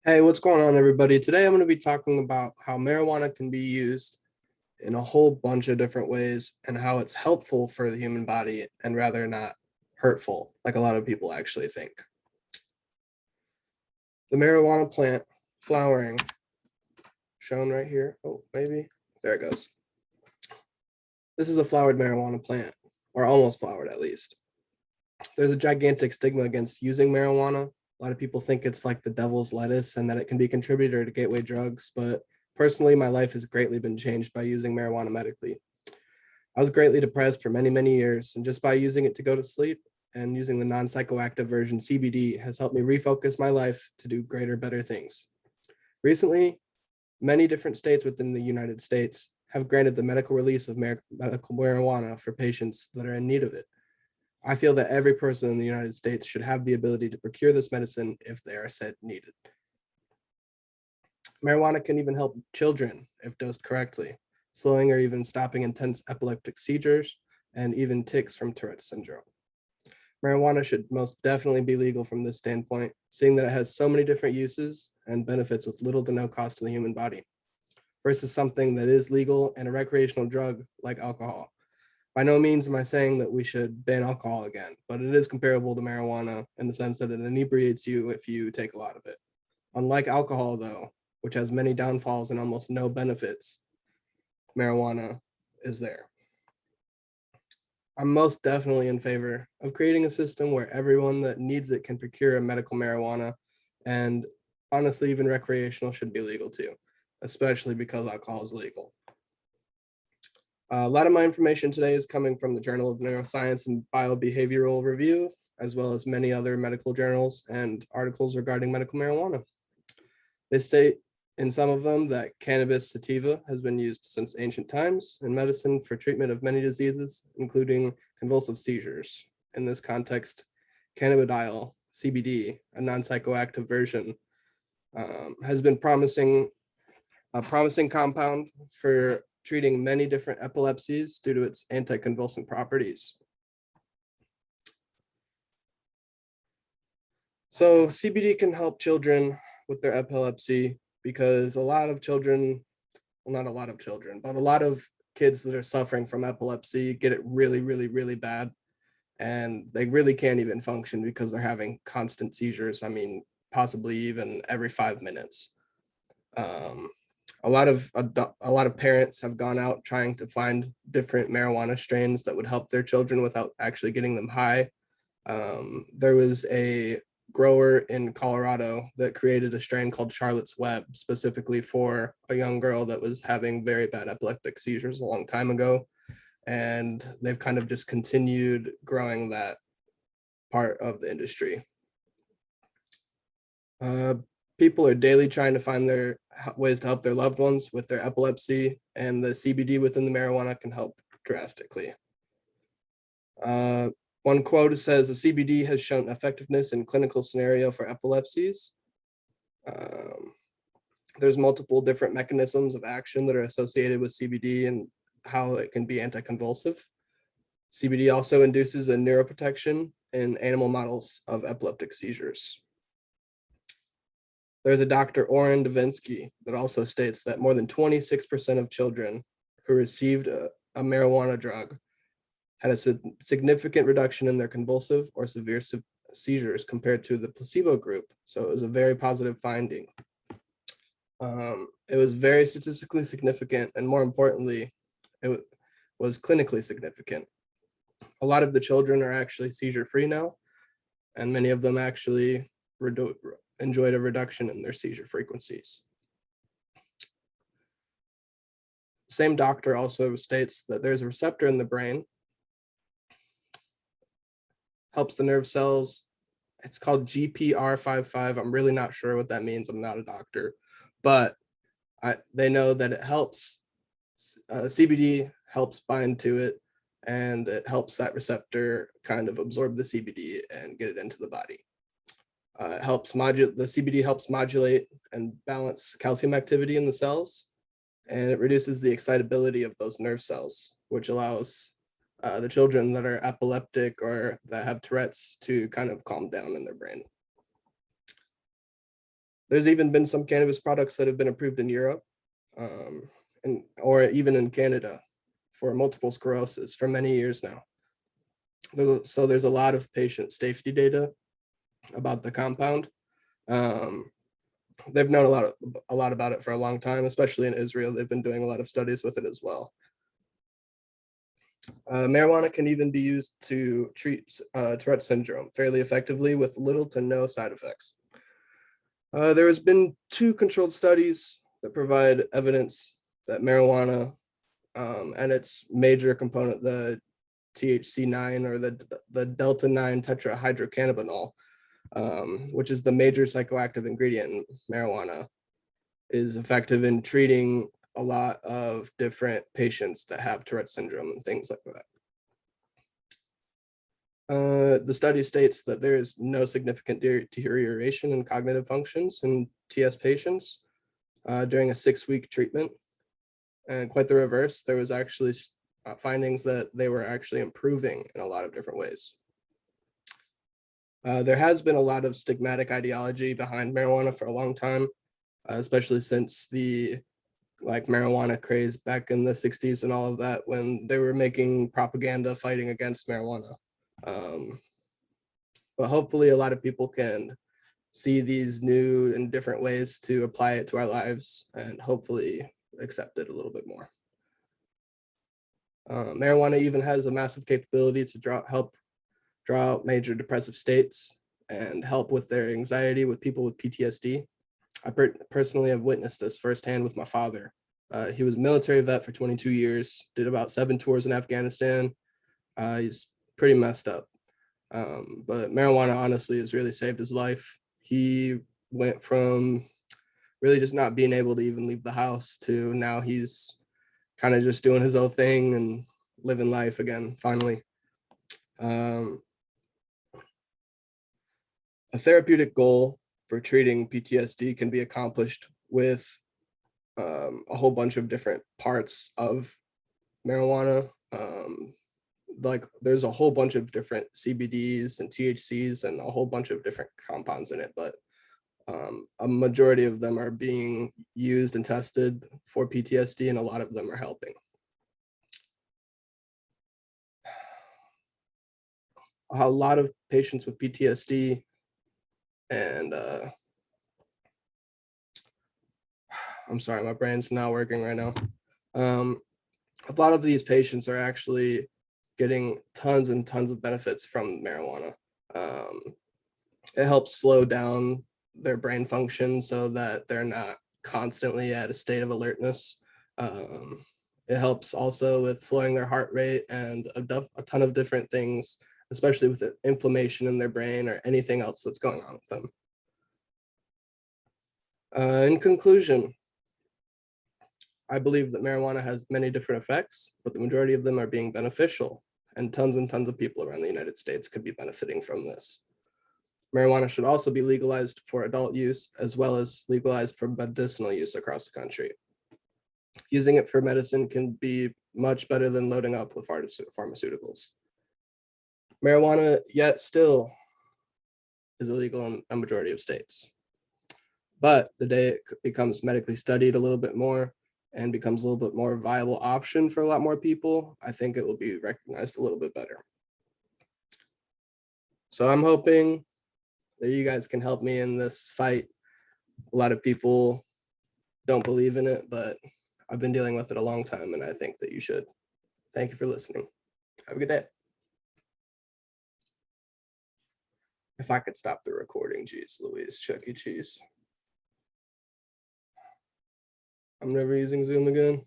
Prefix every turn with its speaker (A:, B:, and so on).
A: Hey, what's going on, everybody? Today I'm going to be talking about how marijuana can be used in a whole bunch of different ways and how it's helpful for the human body and rather not hurtful, like a lot of people actually think. The marijuana plant flowering, shown right here. Oh, maybe. There it goes. This is a flowered marijuana plant, or almost flowered at least. There's a gigantic stigma against using marijuana. A lot of people think it's like the devil's lettuce and that it can be a contributor to gateway drugs, but personally, my life has greatly been changed by using marijuana medically. I was greatly depressed for many, many years, and just by using it to go to sleep and using the non-psychoactive version CBD has helped me refocus my life to do greater, better things. Recently, many different states within the United States have granted the medical release of medical marijuana for patients that are in need of it. I feel that every person in the United States should have the ability to procure this medicine if they are said needed. Marijuana can even help children if dosed correctly, slowing or even stopping intense epileptic seizures and even tics from Tourette's syndrome. Marijuana should most definitely be legal from this standpoint, seeing that it has so many different uses and benefits with little to no cost to the human body, versus something that is legal and a recreational drug like alcohol. By no means am I saying that we should ban alcohol again, but it is comparable to marijuana in the sense that it inebriates you if you take a lot of it. Unlike alcohol, though, which has many downfalls and almost no benefits, marijuana is there. I'm most definitely in favor of creating a system where everyone that needs it can procure a medical marijuana, and honestly, even recreational should be legal too, especially because alcohol is legal. A lot of my information today is coming from the Journal of Neuroscience and Biobehavioral Review, as well as many other medical journals and articles regarding medical marijuana. They state in some of them that cannabis sativa has been used since ancient times in medicine for treatment of many diseases, including convulsive seizures. In this context, cannabidiol, CBD, a non-psychoactive version, has been a promising compound for treating many different epilepsies due to its anticonvulsant properties. So CBD can help children with their epilepsy because a lot of children, well, not a lot of children, but a lot of kids that are suffering from epilepsy get it really, really, really bad. And they really can't even function because they're having constant seizures. I mean, possibly even every 5 minutes. Um, a lot of parents have gone out trying to find different marijuana strains that would help their children without actually getting them high. There was a grower in Colorado that created a strain called Charlotte's Web specifically for a young girl that was having very bad epileptic seizures a long time ago. And they've kind of just continued growing that part of the industry. Uh, People are daily trying to find their ways to help their loved ones with their epilepsy, and the CBD within the marijuana can help drastically. One quote says the CBD has shown effectiveness in clinical scenario for epilepsies. Um, there's multiple different mechanisms of action that are associated with CBD and how it can be anticonvulsive. CBD also induces a neuroprotection in animal models of epileptic seizures. There's a Dr. Oren Davinsky that also states that more than 26% of children who received a marijuana drug had a significant reduction in their convulsive or severe seizures compared to the placebo group. So it was a very positive finding. It was very statistically significant, and more importantly, it was clinically significant. A lot of the children are actually seizure-free now, and many of them actually enjoyed a reduction in their seizure frequencies. Same doctor also states that there's a receptor in the brain, helps the nerve cells. It's called GPR55. I'm really not sure what that means. I'm not a doctor, but they know that it helps, CBD helps bind to it, and it helps that receptor kind of absorb the CBD and get it into the body. It helps modulate, the CBD helps modulate and balance calcium activity in the cells, and it reduces the excitability of those nerve cells, which allows the children that are epileptic or that have Tourette's to kind of calm down in their brain. There's even been some cannabis products that have been approved in Europe, or even in Canada for multiple sclerosis for many years now. So there's a lot of patient safety data about the compound. They've known a lot about it for a long time, especially in Israel. They've been doing a lot of studies with it as well. Marijuana can even be used to treat Tourette syndrome fairly effectively with little to no side effects. There has been 2 controlled studies that provide evidence that marijuana and its major component, the THC9 or the delta 9 tetrahydrocannabinol, which is the major psychoactive ingredient in marijuana, is effective in treating a lot of different patients that have Tourette syndrome and things like that. The study states that there is no significant deterioration in cognitive functions in TS patients during a 6-week treatment. And quite the reverse, there was actually findings that they were actually improving in a lot of different ways. There has been a lot of stigmatic ideology behind marijuana for a long time, especially since the marijuana craze back in the 60s and all of that, when they were making propaganda fighting against marijuana. But hopefully a lot of people can see these new and different ways to apply it to our lives and hopefully accept it a little bit more. Marijuana even has a massive capability to help draw out major depressive states and help with their anxiety with people with PTSD. I personally have witnessed this firsthand with my father. He was a military vet for 22 years, did about 7 tours in Afghanistan. He's pretty messed up. But marijuana honestly has really saved his life. He went from really just not being able to even leave the house to now he's kind of just doing his own thing and living life again, finally. A therapeutic goal for treating PTSD can be accomplished with a whole bunch of different parts of marijuana. There's a whole bunch of different CBDs and THCs and a whole bunch of different compounds in it, but a majority of them are being used and tested for PTSD, and a lot of them are helping. A lot of patients with PTSD and I'm sorry, my brain's not working right now. A lot of these patients are actually getting tons and tons of benefits from marijuana. It helps slow down their brain function so that they're not constantly at a state of alertness. It helps also with slowing their heart rate and a ton of different things, especially with inflammation in their brain or anything else that's going on with them. In conclusion, I believe that marijuana has many different effects, but the majority of them are being beneficial, and tons of people around the United States could be benefiting from this. Marijuana should also be legalized for adult use, as well as legalized for medicinal use across the country. Using it for medicine can be much better than loading up with pharmaceuticals. Marijuana, yet still, is illegal in a majority of states. But the day it becomes medically studied a little bit more and becomes a little bit more viable option for a lot more people, I think it will be recognized a little bit better. So I'm hoping that you guys can help me in this fight. A lot of people don't believe in it, but I've been dealing with it a long time, and I think that you should. Thank you for listening. Have a good day. If I could stop the recording, geez Louise, Chuck E. Cheese. I'm never using Zoom again.